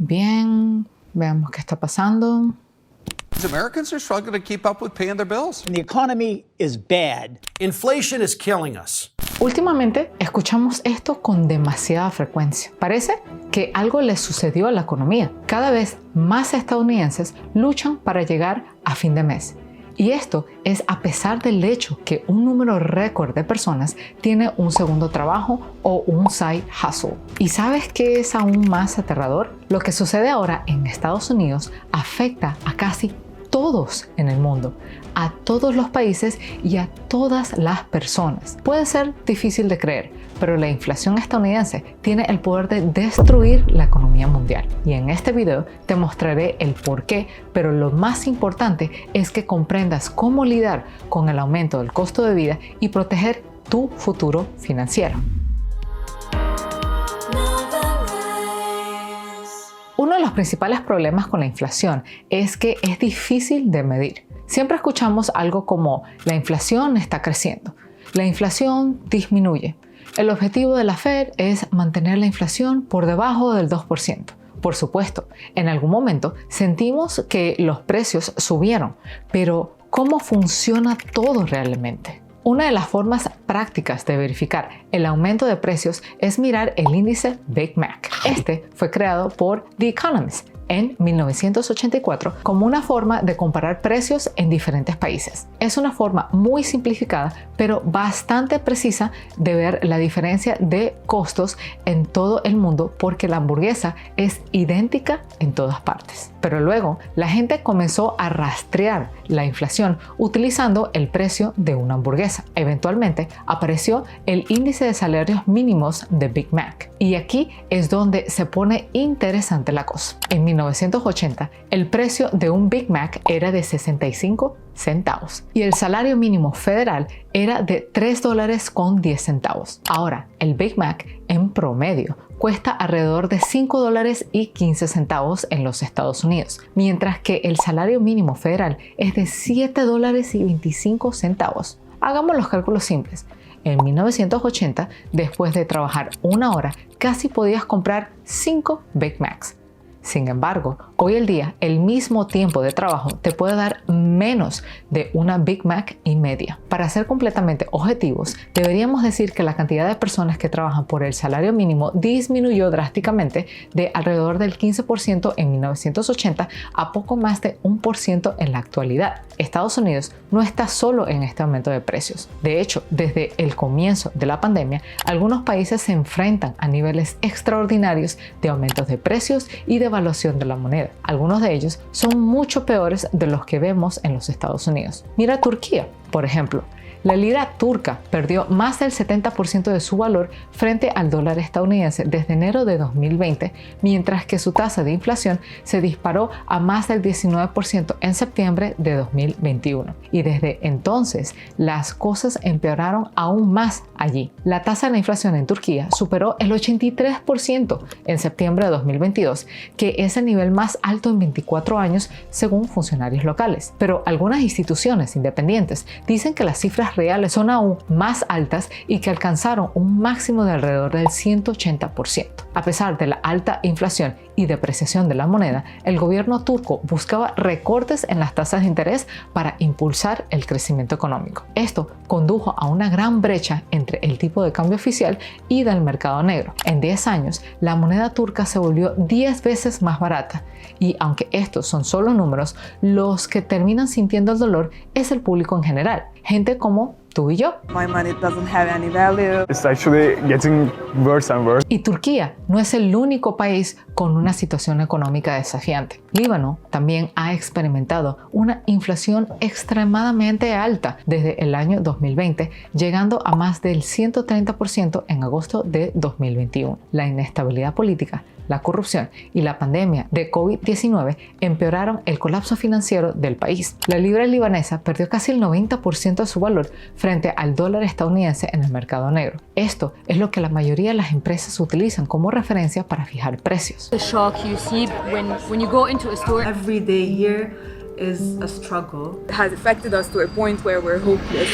Bien, veamos qué está pasando. Americans are struggling to keep up with paying their bills. The economy is bad. Inflation is killing us. Últimamente escuchamos esto con demasiada frecuencia. Parece que algo le sucedió a la economía. Cada vez más estadounidenses luchan para llegar a fin de mes. Y esto es a pesar del hecho que un número récord de personas tiene un segundo trabajo o un side hustle. ¿Y sabes qué es aún más aterrador? Lo que sucede ahora en Estados Unidos afecta a casi todos en el mundo, a todos los países y a todas las personas. Puede ser difícil de creer, pero la inflación estadounidense tiene el poder de destruir la economía mundial. Y en este video te mostraré el por qué, pero lo más importante es que comprendas cómo lidiar con el aumento del costo de vida y proteger tu futuro financiero. Uno de los principales problemas con la inflación es que es difícil de medir. Siempre escuchamos algo como la inflación está creciendo, la inflación disminuye. El objetivo de la Fed es mantener la inflación por debajo del 2%. Por supuesto, en algún momento sentimos que los precios subieron, pero ¿cómo funciona todo realmente? Una de las formas prácticas de verificar el aumento de precios es mirar el índice Big Mac. Este fue creado por The Economist en 1984 como una forma de comparar precios en diferentes países. Es una forma muy simplificada, pero bastante precisa de ver la diferencia de costos en todo el mundo porque la hamburguesa es idéntica en todas partes. Pero luego la gente comenzó a rastrear la inflación utilizando el precio de una hamburguesa. Eventualmente apareció el índice de salarios mínimos de Big Mac. Y aquí es donde se pone interesante la cosa. En 1980, el precio de un Big Mac era de 65 centavos y el salario mínimo federal era de $3.10. Ahora, el Big Mac en promedio cuesta alrededor de $5.15 en los Estados Unidos, mientras que el salario mínimo federal es de $7.25. Hagamos los cálculos simples. En 1980, después de trabajar una hora, casi podías comprar 5 Big Macs. Sin embargo, hoy en día el mismo tiempo de trabajo te puede dar menos de una Big Mac y media. Para ser completamente objetivos, deberíamos decir que la cantidad de personas que trabajan por el salario mínimo disminuyó drásticamente de alrededor del 15% en 1980 a poco más de 1% en la actualidad. Estados Unidos no está solo en este aumento de precios. De hecho, desde el comienzo de la pandemia, algunos países se enfrentan a niveles extraordinarios de aumentos de precios y de devaluación de la moneda. Algunos de ellos son mucho peores de los que vemos en los Estados Unidos. Mira Turquía, por ejemplo. La lira turca perdió más del 70% de su valor frente al dólar estadounidense desde enero de 2020, mientras que su tasa de inflación se disparó a más del 19% en septiembre de 2021. Y desde entonces, las cosas empeoraron aún más allí. La tasa de inflación en Turquía superó el 83% en septiembre de 2022, que es el nivel más alto en 24 años según funcionarios locales. Pero algunas instituciones independientes dicen que las cifras reales son aún más altas y que alcanzaron un máximo de alrededor del 180%. A pesar de la alta inflación y depreciación de la moneda, el gobierno turco buscaba recortes en las tasas de interés para impulsar el crecimiento económico. Esto condujo a una gran brecha entre el tipo de cambio oficial y del mercado negro. En 10 años, la moneda turca se volvió 10 veces más barata. Y aunque estos son solo números, los que terminan sintiendo el dolor es el público en general. Gente como tú y yo. My money doesn't have any value. It's actually getting worse and worse. Y Turquía no es el único país con una situación económica desafiante. Líbano también ha experimentado una inflación extremadamente alta desde el año 2020, llegando a más del 130% en agosto de 2021. La inestabilidad política, la corrupción y la pandemia de COVID-19 empeoraron el colapso financiero del país. La libra libanesa perdió casi el 90% de su valor frente al dólar estadounidense en el mercado negro. Esto es lo que la mayoría de las empresas utilizan como referencia para fijar precios. The shock you see when you go into a store. Every day here is a struggle. It has affected us to a point where we're hopeless.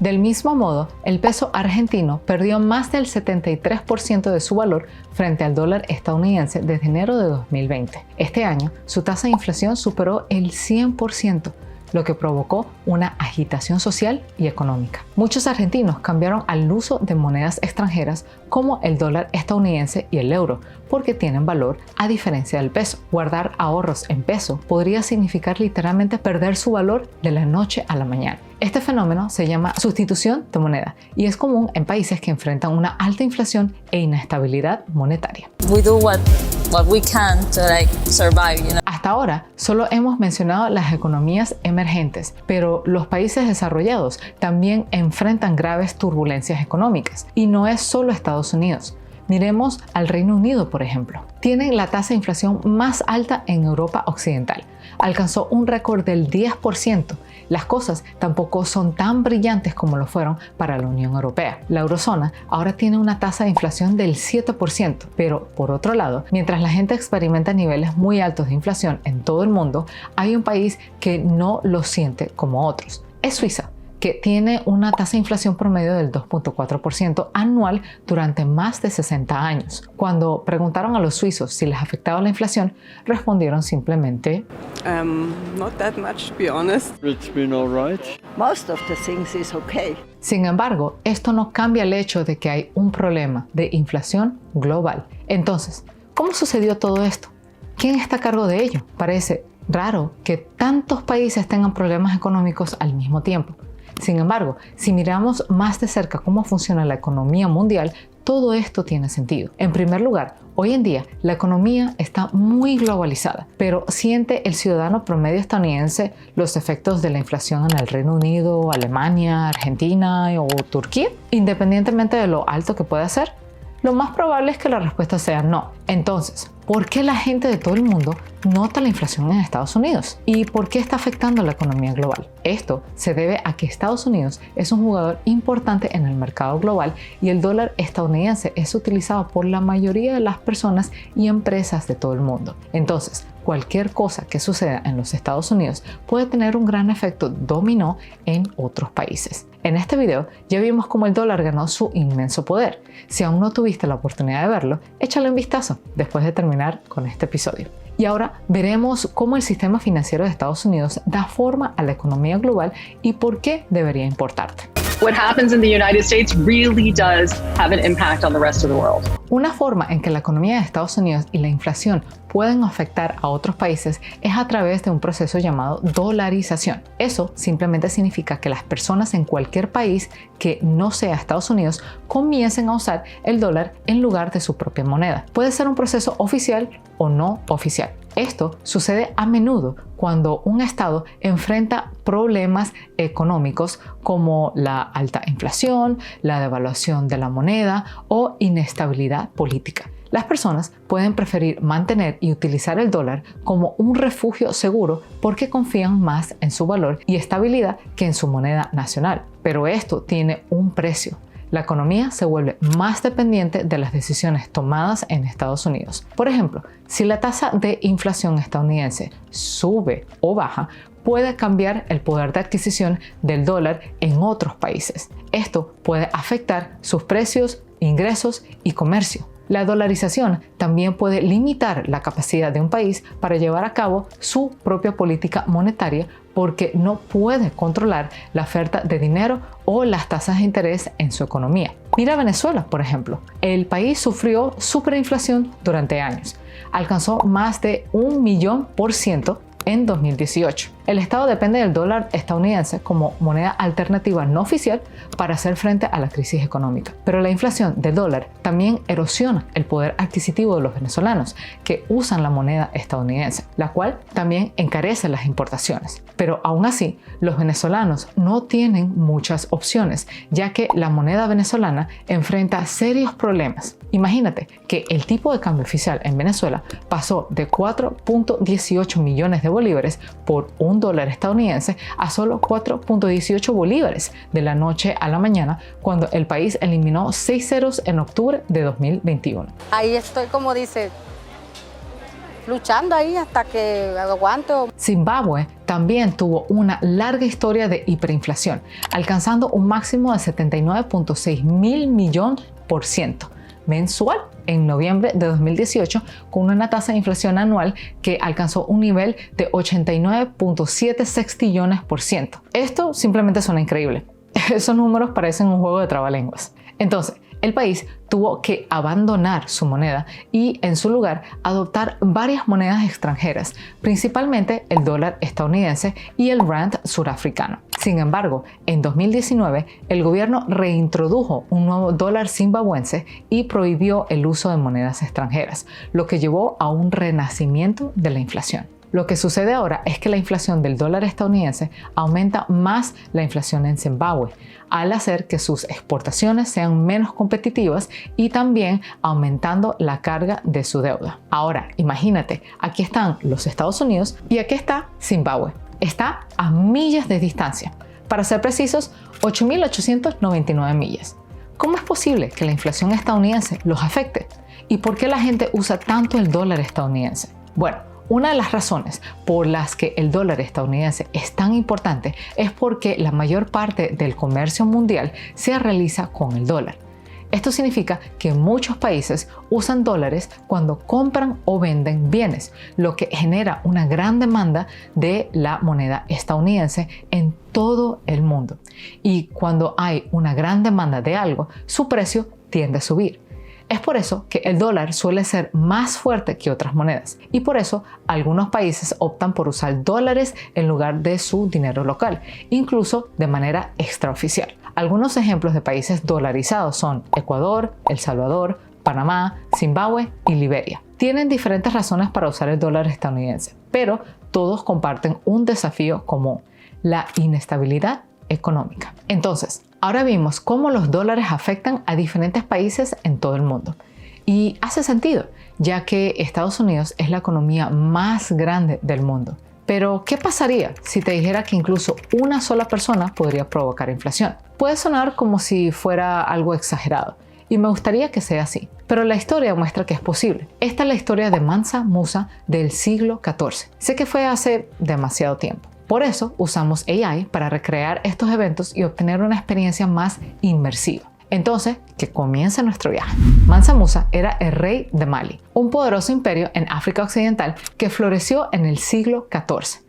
Del mismo modo, el peso argentino perdió más del 73% de su valor frente al dólar estadounidense desde enero de 2020. Este año, su tasa de inflación superó el 100%, lo que provocó una agitación social y económica. Muchos argentinos cambiaron al uso de monedas extranjeras como el dólar estadounidense y el euro, porque tienen valor a diferencia del peso. Guardar ahorros en peso podría significar literalmente perder su valor de la noche a la mañana. Este fenómeno se llama sustitución de moneda y es común en países que enfrentan una alta inflación e inestabilidad monetaria. We do what we can to survive, you know. Hasta ahora solo hemos mencionado las economías emergentes, pero los países desarrollados también enfrentan graves turbulencias económicas y no es solo Estados Unidos. Miremos al Reino Unido, por ejemplo. Tienen la tasa de inflación más alta en Europa Occidental. Alcanzó un récord del 10%. Las cosas tampoco son tan brillantes como lo fueron para la Unión Europea. La eurozona ahora tiene una tasa de inflación del 7%, pero por otro lado, mientras la gente experimenta niveles muy altos de inflación en todo el mundo, hay un país que no lo siente como otros. Es Suiza, que tiene una tasa de inflación promedio del 2.4% anual durante más de 60 años. Cuando preguntaron a los suizos si les afectaba la inflación, respondieron simplemente Not that much, to be honest. It's been all right. Most of the things is okay. Sin embargo, esto no cambia el hecho de que hay un problema de inflación global. Entonces, ¿cómo sucedió todo esto? ¿Quién está a cargo de ello? Parece raro que tantos países tengan problemas económicos al mismo tiempo. Sin embargo, si miramos más de cerca cómo funciona la economía mundial, todo esto tiene sentido. En primer lugar, hoy en día la economía está muy globalizada, pero ¿siente el ciudadano promedio estadounidense los efectos de la inflación en el Reino Unido, Alemania, Argentina o Turquía? Independientemente de lo alto que pueda ser, lo más probable es que la respuesta sea no. Entonces, ¿por qué la gente de todo el mundo nota la inflación en Estados Unidos? ¿Y por qué está afectando la economía global? Esto se debe a que Estados Unidos es un jugador importante en el mercado global y el dólar estadounidense es utilizado por la mayoría de las personas y empresas de todo el mundo. Entonces, cualquier cosa que suceda en los Estados Unidos puede tener un gran efecto dominó en otros países. En este video ya vimos cómo el dólar ganó su inmenso poder. Si aún no tuviste la oportunidad de verlo, échale un vistazo después de terminar con este episodio. Y ahora veremos cómo el sistema financiero de Estados Unidos da forma a la economía global y por qué debería importarte. What happens in the United States really does have an impact on the rest of the world. Una forma en que la economía de Estados Unidos y la inflación pueden afectar a otros países es a través de un proceso llamado dolarización. Eso simplemente significa que las personas en cualquier país que no sea Estados Unidos comiencen a usar el dólar en lugar de su propia moneda. Puede ser un proceso oficial o no oficial. Esto sucede a menudo cuando un estado enfrenta problemas económicos como la alta inflación, la devaluación de la moneda o inestabilidad política. Las personas pueden preferir mantener y utilizar el dólar como un refugio seguro porque confían más en su valor y estabilidad que en su moneda nacional. Pero esto tiene un precio. La economía se vuelve más dependiente de las decisiones tomadas en Estados Unidos. Por ejemplo, si la tasa de inflación estadounidense sube o baja, puede cambiar el poder de adquisición del dólar en otros países. Esto puede afectar sus precios, ingresos y comercio. La dolarización también puede limitar la capacidad de un país para llevar a cabo su propia política monetaria porque no puede controlar la oferta de dinero o las tasas de interés en su economía. Mira Venezuela, por ejemplo. El país sufrió superinflación durante años. Alcanzó más de 1.000.000% en 2018. El Estado depende del dólar estadounidense como moneda alternativa no oficial para hacer frente a la crisis económica. Pero la inflación del dólar también erosiona el poder adquisitivo de los venezolanos que usan la moneda estadounidense, la cual también encarece las importaciones. Pero aún así, los venezolanos no tienen muchas opciones, ya que la moneda venezolana enfrenta serios problemas. Imagínate que el tipo de cambio oficial en Venezuela pasó de 4.18 millones de bolívares por $1 estadounidense a solo 4.18 bolívares de la noche a la mañana cuando el país eliminó 6 ceros en octubre de 2021. Ahí estoy, como dice, luchando ahí hasta que aguante. Zimbabue también tuvo una larga historia de hiperinflación, alcanzando un máximo de 79.6 mil millones % mensual en noviembre de 2018, con una tasa de inflación anual que alcanzó un nivel de 89.7 sextillones %. Esto simplemente suena increíble. Esos números parecen un juego de trabalenguas. Entonces, el país tuvo que abandonar su moneda y en su lugar adoptar varias monedas extranjeras, principalmente el dólar estadounidense y el rand surafricano. Sin embargo, en 2019 el gobierno reintrodujo un nuevo dólar zimbabuense y prohibió el uso de monedas extranjeras, lo que llevó a un renacimiento de la inflación. Lo que sucede ahora es que la inflación del dólar estadounidense aumenta más la inflación en Zimbabue, al hacer que sus exportaciones sean menos competitivas y también aumentando la carga de su deuda. Ahora, imagínate, aquí están los Estados Unidos y aquí está Zimbabue. Está a millas de distancia. Para ser precisos, 8.899 millas. ¿Cómo es posible que la inflación estadounidense los afecte? ¿Y por qué la gente usa tanto el dólar estadounidense? Bueno, una de las razones por las que el dólar estadounidense es tan importante es porque la mayor parte del comercio mundial se realiza con el dólar. Esto significa que muchos países usan dólares cuando compran o venden bienes, lo que genera una gran demanda de la moneda estadounidense en todo el mundo. Y cuando hay una gran demanda de algo, su precio tiende a subir. Es por eso que el dólar suele ser más fuerte que otras monedas y por eso algunos países optan por usar dólares en lugar de su dinero local, incluso de manera extraoficial. Algunos ejemplos de países dolarizados son Ecuador, El Salvador, Panamá, Zimbabue y Liberia. Tienen diferentes razones para usar el dólar estadounidense, pero todos comparten un desafío común: la inestabilidad económica. Entonces, ahora vimos cómo los dólares afectan a diferentes países en todo el mundo. Y hace sentido, ya que Estados Unidos es la economía más grande del mundo. Pero, ¿qué pasaría si te dijera que incluso una sola persona podría provocar inflación? Puede sonar como si fuera algo exagerado, y me gustaría que sea así. Pero la historia muestra que es posible. Esta es la historia de Mansa Musa del siglo XIV. Sé que fue hace demasiado tiempo. Por eso usamos AI para recrear estos eventos y obtener una experiencia más inmersiva. Entonces, que comience nuestro viaje. Mansa Musa era el rey de Mali, un poderoso imperio en África Occidental que floreció en el siglo XIV.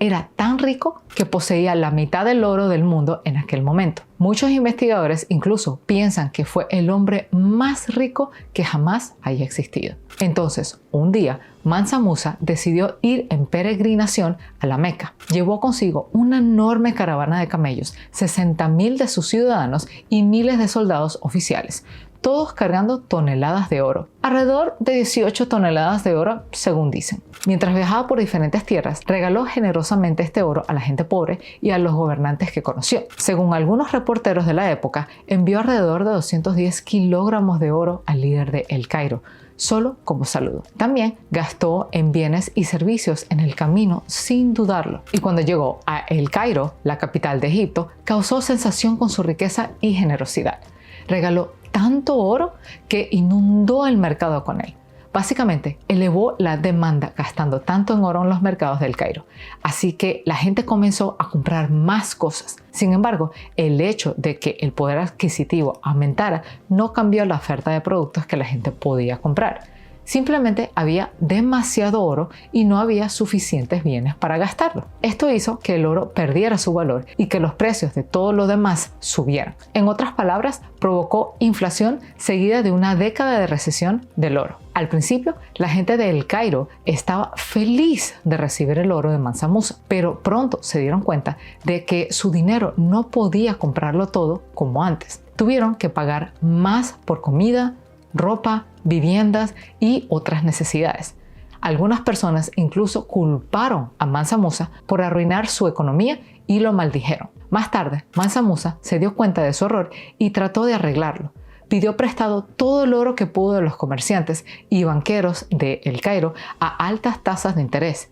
Era tan rico que poseía la mitad del oro del mundo en aquel momento. Muchos investigadores incluso piensan que fue el hombre más rico que jamás haya existido. Entonces, un día, Mansa Musa decidió ir en peregrinación a la Meca. Llevó consigo una enorme caravana de camellos, 60.000 de sus ciudadanos y miles de soldados oficiales, todos cargando toneladas de oro, alrededor de 18 toneladas de oro según dicen. Mientras viajaba por diferentes tierras, regaló generosamente este oro a la gente pobre y a los gobernantes que conoció. Según algunos reporteros de la época, envió alrededor de 210 kilogramos de oro al líder de El Cairo, solo como saludo. También gastó en bienes y servicios en el camino sin dudarlo. Y cuando llegó a El Cairo, la capital de Egipto, causó sensación con su riqueza y generosidad. Regaló tanto oro que inundó el mercado con él. Básicamente, elevó la demanda gastando tanto en oro en los mercados del Cairo. Así que la gente comenzó a comprar más cosas. Sin embargo, el hecho de que el poder adquisitivo aumentara no cambió la oferta de productos que la gente podía comprar. Simplemente había demasiado oro y no había suficientes bienes para gastarlo. Esto hizo que el oro perdiera su valor y que los precios de todo lo demás subieran. En otras palabras, provocó inflación seguida de una década de recesión del oro. Al principio, la gente de El Cairo estaba feliz de recibir el oro de Mansa Musa, pero pronto se dieron cuenta de que su dinero no podía comprarlo todo como antes. Tuvieron que pagar más por comida, ropa, viviendas y otras necesidades. Algunas personas incluso culparon a Mansa Musa por arruinar su economía y lo maldijeron. Más tarde, Mansa Musa se dio cuenta de su error y trató de arreglarlo. Pidió prestado todo el oro que pudo de los comerciantes y banqueros de El Cairo a altas tasas de interés.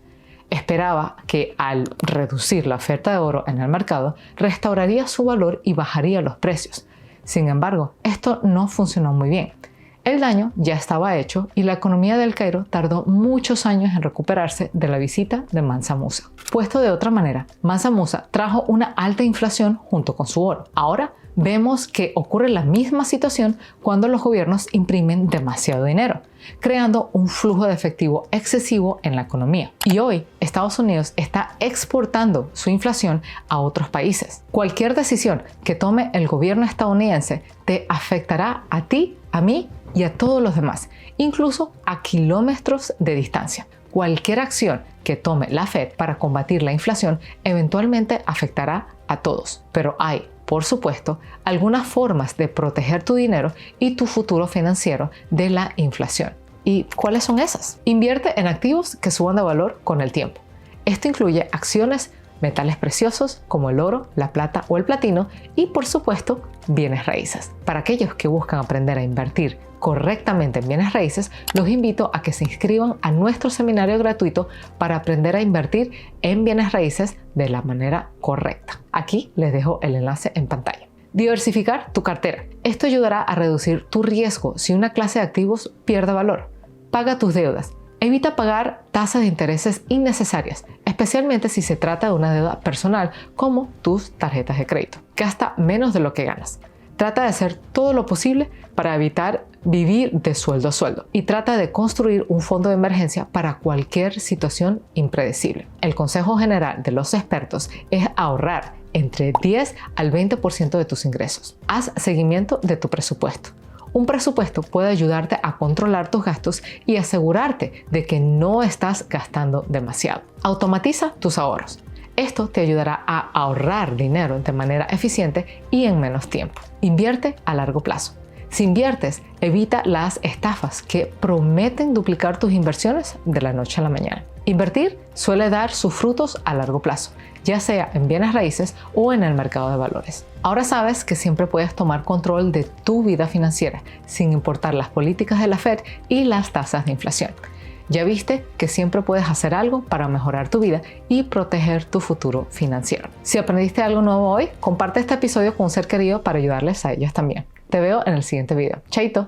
Esperaba que al reducir la oferta de oro en el mercado, restauraría su valor y bajaría los precios. Sin embargo, esto no funcionó muy bien. El daño ya estaba hecho y la economía del Cairo tardó muchos años en recuperarse de la visita de Mansa Musa. Puesto de otra manera, Mansa Musa trajo una alta inflación junto con su oro. Ahora vemos que ocurre la misma situación cuando los gobiernos imprimen demasiado dinero, creando un flujo de efectivo excesivo en la economía. Y hoy Estados Unidos está exportando su inflación a otros países. Cualquier decisión que tome el gobierno estadounidense te afectará a ti, a mí y a todos los demás, incluso a kilómetros de distancia. Cualquier acción que tome la Fed para combatir la inflación eventualmente afectará a todos, pero hay, por supuesto, algunas formas de proteger tu dinero y tu futuro financiero de la inflación. ¿Y cuáles son esas? Invierte en activos que suban de valor con el tiempo. Esto incluye acciones, metales preciosos como el oro, la plata o el platino y, por supuesto, bienes raíces. Para aquellos que buscan aprender a invertir correctamente en bienes raíces, los invito a que se inscriban a nuestro seminario gratuito para aprender a invertir en bienes raíces de la manera correcta. Aquí les dejo el enlace en pantalla. Diversificar tu cartera. Esto ayudará a reducir tu riesgo si una clase de activos pierde valor. Paga tus deudas. Evita pagar tasas de intereses innecesarias, especialmente si se trata de una deuda personal como tus tarjetas de crédito. Gasta menos de lo que ganas. Trata de hacer todo lo posible para evitar vivir de sueldo a sueldo y trata de construir un fondo de emergencia para cualquier situación impredecible. El consejo general de los expertos es ahorrar entre 10 al 20% de tus ingresos. Haz seguimiento de tu presupuesto. Un presupuesto puede ayudarte a controlar tus gastos y asegurarte de que no estás gastando demasiado. Automatiza tus ahorros. Esto te ayudará a ahorrar dinero de manera eficiente y en menos tiempo. Invierte a largo plazo. Si inviertes, evita las estafas que prometen duplicar tus inversiones de la noche a la mañana. Invertir suele dar sus frutos a largo plazo, ya sea en bienes raíces o en el mercado de valores. Ahora sabes que siempre puedes tomar control de tu vida financiera, sin importar las políticas de la Fed y las tasas de inflación. Ya viste que siempre puedes hacer algo para mejorar tu vida y proteger tu futuro financiero. Si aprendiste algo nuevo hoy, comparte este episodio con un ser querido para ayudarles a ellos también. Te veo en el siguiente video. Chaito.